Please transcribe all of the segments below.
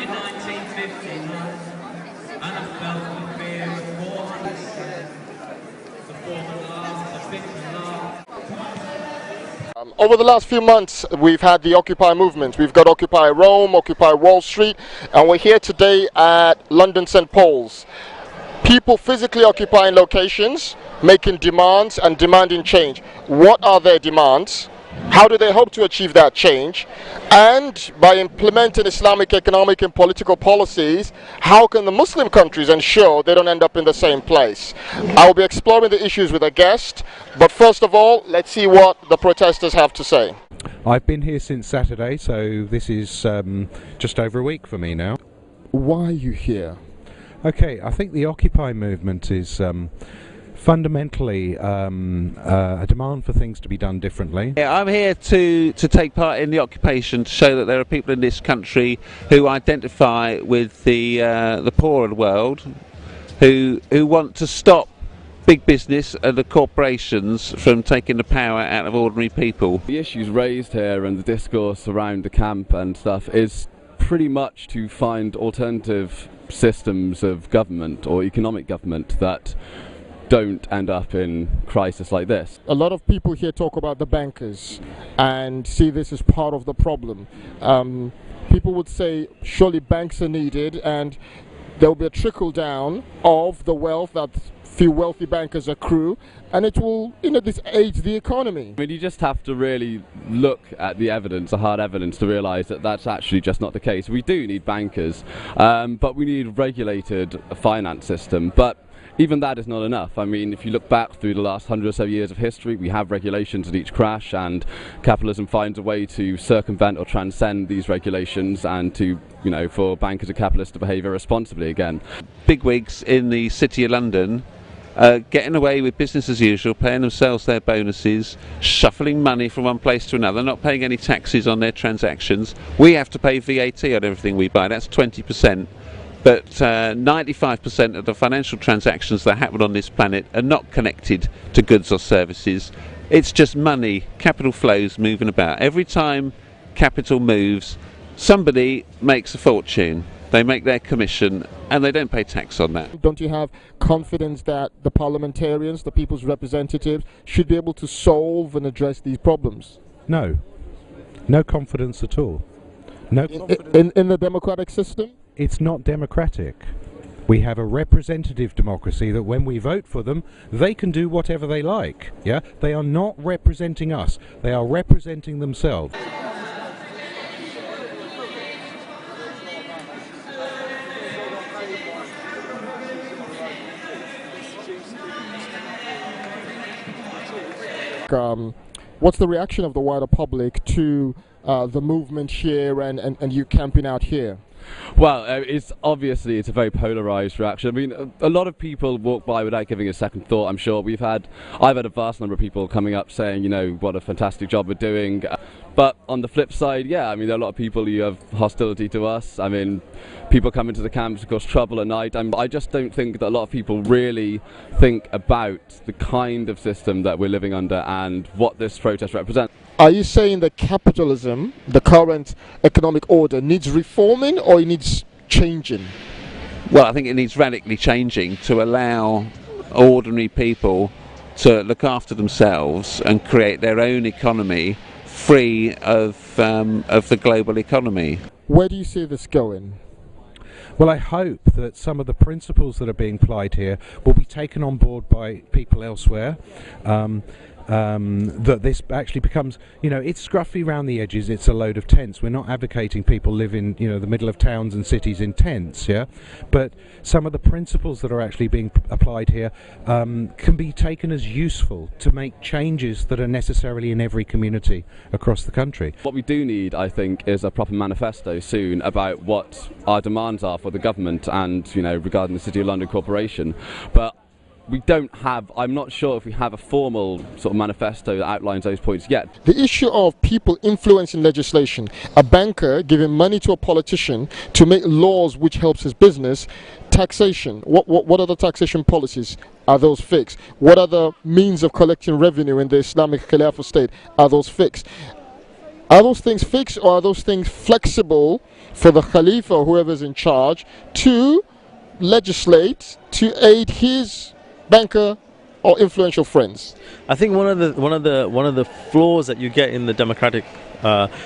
in 1959, and I felt the fear of 400 the former laugh, the bitter laugh. Over the last few months, we've had the Occupy movement. We've got Occupy Rome, Occupy Wall Street, and we're here today at London St. Paul's. People physically occupying locations, making demands and demanding change. What are their demands? How do they hope to achieve that change? And by implementing Islamic economic and political policies, how can the Muslim countries ensure they don't end up in the same place? I will be exploring the issues with a guest, but first of all, let's see what the protesters have to say. I've been here since Saturday, so this is just over a week for me now. Why are you here? Okay, I think the Occupy movement is fundamentally a demand for things to be done differently. Yeah, I'm here to take part in the occupation to show that there are people in this country who identify with the poorer world, who want to stop big business and the corporations from taking the power out of ordinary people. The issues raised here and the discourse around the camp and stuff is pretty much to find alternative systems of government or economic government that don't end up in crisis like this. A lot of people here talk about the bankers and see this as part of the problem. People would say surely banks are needed and there will be a trickle down of the wealth that few wealthy bankers accrue, and it will, this aids the economy. I mean, you just have to really look at the evidence, the hard evidence, to realise that that's actually just not the case. We do need bankers, but we need a regulated finance system. But even that is not enough. I mean, if you look back through the last 100 or so years of history, we have regulations at each crash, and capitalism finds a way to circumvent or transcend these regulations and to, for bankers and capitalists to behave irresponsibly again. Bigwigs in the City of London getting away with business as usual, paying themselves their bonuses, shuffling money from one place to another, not paying any taxes on their transactions. We have to pay VAT on everything we buy, that's 20%. But 95% of the financial transactions that happen on this planet are not connected to goods or services. It's just money, capital flows moving about. Every time capital moves, somebody makes a fortune. They make their commission and they don't pay tax on that. Don't you have confidence that the parliamentarians, the people's representatives, should be able to solve and address these problems? No. No confidence at all. No confidence in the democratic system? It's not democratic. We have a representative democracy that when we vote for them, they can do whatever they like. Yeah, they are not representing us. They are representing themselves. What's the reaction of the wider public to the movement here and you camping out here? Well, it's a very polarised reaction. I mean, a lot of people walk by without giving a second thought, I'm sure. I've had a vast number of people coming up saying, what a fantastic job we're doing. But on the flip side, there are a lot of people who have hostility to us. I mean, people come into the camps to cause trouble at night. I just don't think that a lot of people really think about the kind of system that we're living under and what this protest represents. Are you saying that capitalism, the current economic order, needs reforming or it needs changing? Well, I think it needs radically changing to allow ordinary people to look after themselves and create their own economy free of the global economy. Where do you see this going? Well, I hope that some of the principles that are being applied here will be taken on board by people elsewhere. That this actually becomes, it's scruffy around the edges, it's a load of tents. We're not advocating people live in, the middle of towns and cities in tents, but some of the principles that are actually being applied here can be taken as useful to make changes that are necessarily in every community across the country. What we do need, I think, is a proper manifesto soon about what our demands are for the government and, regarding the City of London Corporation. But we don't have, I'm not sure if we have a formal sort of manifesto that outlines those points yet. The issue of people influencing legislation, a banker giving money to a politician to make laws which helps his business, taxation, what are the taxation policies? Are those fixed? What are the means of collecting revenue in the Islamic Khilafah state? Are those fixed? Are those things fixed, or are those things flexible for the Khalifa or whoever's in charge to legislate to aid his banker or influential friends? I think one of the flaws that you get in the democratic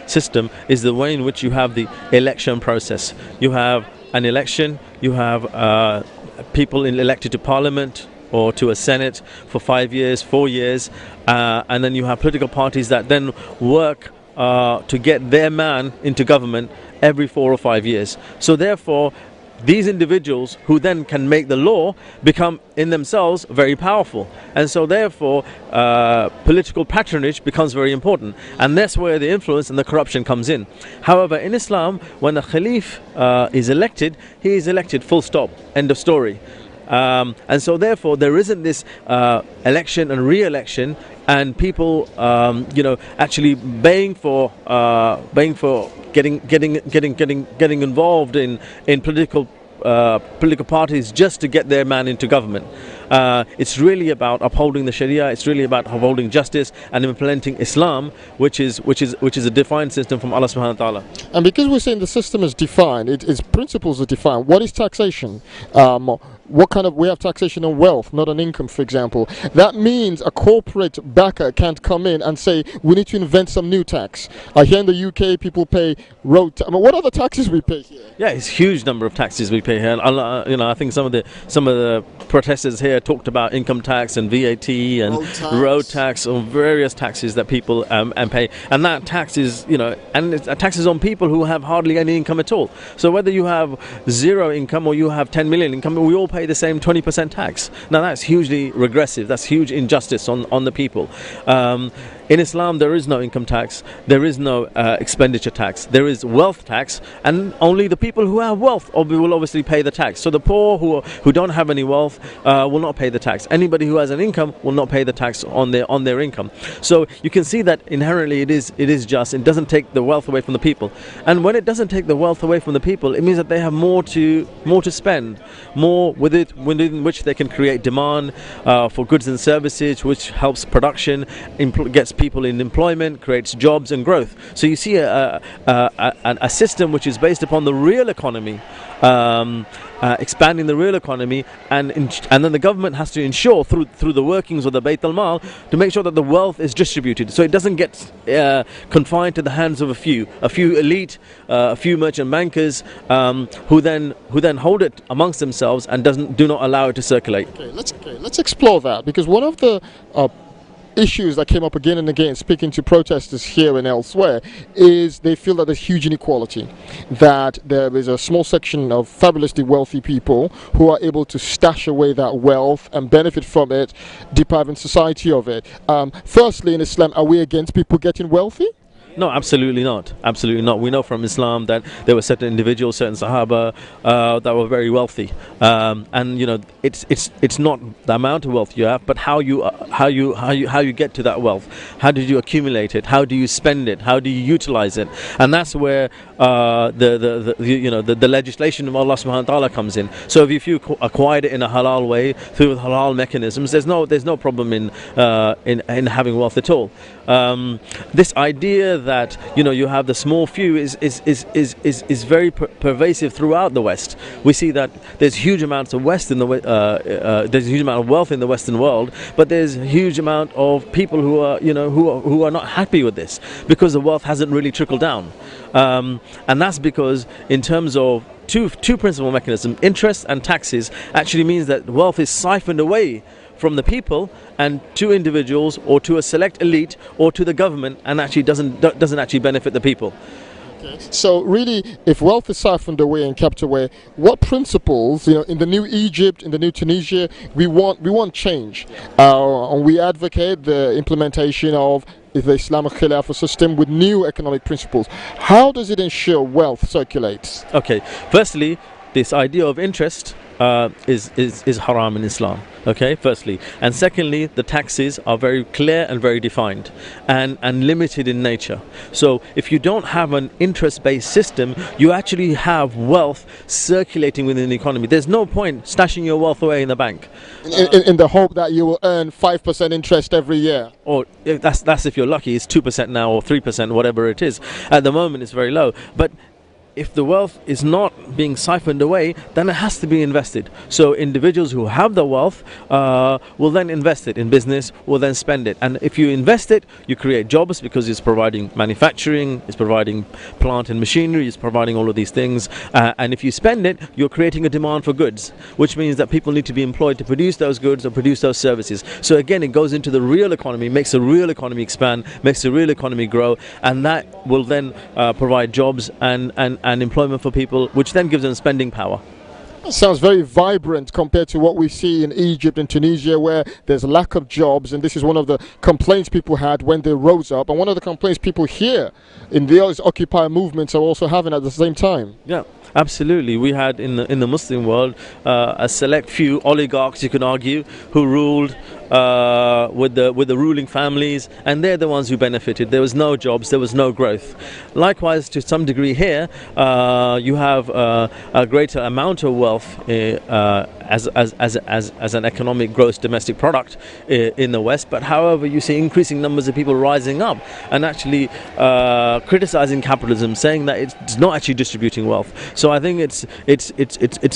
system is the way in which you have the election process. You have an election, you have people elected to parliament or to a senate for 5 years, 4 years, and then you have political parties that then work to get their man into government every 4 or 5 years. So therefore, these individuals who then can make the law become in themselves very powerful, and so therefore political patronage becomes very important, and that's where the influence and the corruption comes in. However, in Islam, when the Khalif is elected, he is elected, full stop, end of story. And so therefore there isn't this election and re-election and people actually baying for getting involved in political parties just to get their man into government. It's really about upholding the Sharia. It's really about upholding justice and implementing Islam, which is a defined system from Allah Subhanahu wa Taala. And because we're saying the system is defined, its principles are defined. What is taxation? We have taxation on wealth, not on income, for example. That means a corporate backer can't come in and say, we need to invent some new tax. Here in the UK, people pay road tax. What other taxes we pay here? Yeah, it's a huge number of taxes we pay here. And, I think some of the protesters here talked about income tax and VAT and road tax or various taxes that people pay. And that tax is, taxes on people who have hardly any income at all. So whether you have zero income or you have 10 million income, we all pay the same 20% tax. Now that's hugely regressive. That's huge injustice on the people. In Islam, there is no income tax, there is no expenditure tax, there is wealth tax, and only the people who have wealth will obviously pay the tax. So the poor who don't have any wealth will not pay the tax. Anybody who has an income will not pay the tax on their income. So you can see that inherently it is just. It doesn't take the wealth away from the people, and when it doesn't take the wealth away from the people, it means that they have more to spend, more within which they can create demand for goods and services, which helps production, gets people in employment, creates jobs and growth. So you see a system which is based upon the real economy, expanding the real economy, and then the government has to ensure through the workings of the Bayt al-Mal to make sure that the wealth is distributed, so it doesn't get confined to the hands of a few elite, a few merchant bankers who then hold it amongst themselves and do not allow it to circulate. Let's explore that, because one of the issues that came up again and again speaking to protesters here and elsewhere is they feel that there's huge inequality, that there is a small section of fabulously wealthy people who are able to stash away that wealth and benefit from it, depriving society of it. Firstly, in Islam, are we against people getting wealthy? No, absolutely not. Absolutely not. We know from Islam that there were certain individuals, certain Sahaba that were very wealthy, and it's not the amount of wealth you have, but how you get to that wealth. How did you accumulate it? How do you spend it? How do you utilize it? And that's where the legislation of Allah Subhanahu wa Taala comes in. So if you acquired it in a halal way through halal mechanisms, there's no problem in having wealth at all. This idea that you have the small few is very pervasive throughout the West. We see that there's huge amounts of there's a huge amount of wealth in the Western world, but there's a huge amount of people who are not happy with this because the wealth hasn't really trickled down, and that's because in terms of two principal mechanisms, interest and taxes, actually means that wealth is siphoned away from the people and to individuals or to a select elite or to the government, and actually doesn't actually benefit the people. So really, if wealth is siphoned away and kept away, what principles, in the new Egypt, in the new Tunisia, we want change, and we advocate the implementation of the Islamic Khilafah system with new economic principles. How does it ensure wealth circulates? Okay, firstly, this idea of interest is haram in Islam. Okay, firstly, and secondly, the taxes are very clear and very defined and limited in nature. So if you don't have an interest-based system, you actually have wealth circulating within the economy. There's no point stashing your wealth away in the bank in the hope that you will earn 5% interest every year. Or that's if you're lucky. It's 2% now or 3%, whatever it is. At the moment, it's very low. But if the wealth is not being siphoned away, then it has to be invested. So individuals who have the wealth will then invest it in business, will then spend it. And if you invest it, you create jobs because it's providing manufacturing, it's providing plant and machinery, it's providing all of these things. And if you spend it, you're creating a demand for goods, which means that people need to be employed to produce those goods or produce those services. So again, it goes into the real economy, makes the real economy expand, makes the real economy grow, and that will then provide jobs and employment for people, which then gives them spending power. It sounds very vibrant compared to what we see in Egypt and Tunisia, where there's a lack of jobs, and this is one of the complaints people had when they rose up, and one of the complaints people here in those Occupy movements are also having at the same time. Yeah, absolutely. We had in the Muslim world a select few oligarchs, you can argue, who ruled with the ruling families, and they're the ones who benefited. There was no jobs, there was no growth. Likewise, to some degree here, you have a greater amount of wealth as an economic gross domestic product in the West. But however, you see increasing numbers of people rising up and actually criticizing capitalism, saying that it's not actually distributing wealth. So I think it's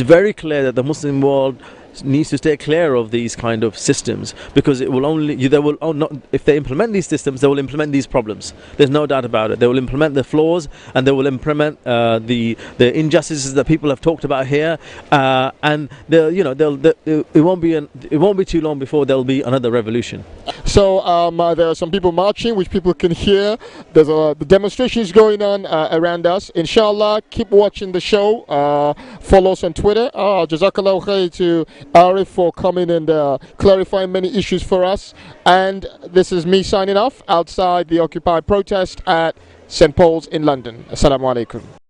very clear that the Muslim world needs to stay clear of these kind of systems, because it will if they implement these systems, they will implement these problems. There's no doubt about it. They will implement the flaws, and they will implement the injustices that people have talked about here, and it won't be too long before there'll be another revolution. So there are some people marching, which people can hear. There's the demonstrations going on around us. Inshallah, keep watching the show. Follow us on Twitter. Jazakallah khair to Arif for coming and clarifying many issues for us. And this is me signing off outside the Occupy protest at St. Paul's in London. Assalamu alaikum.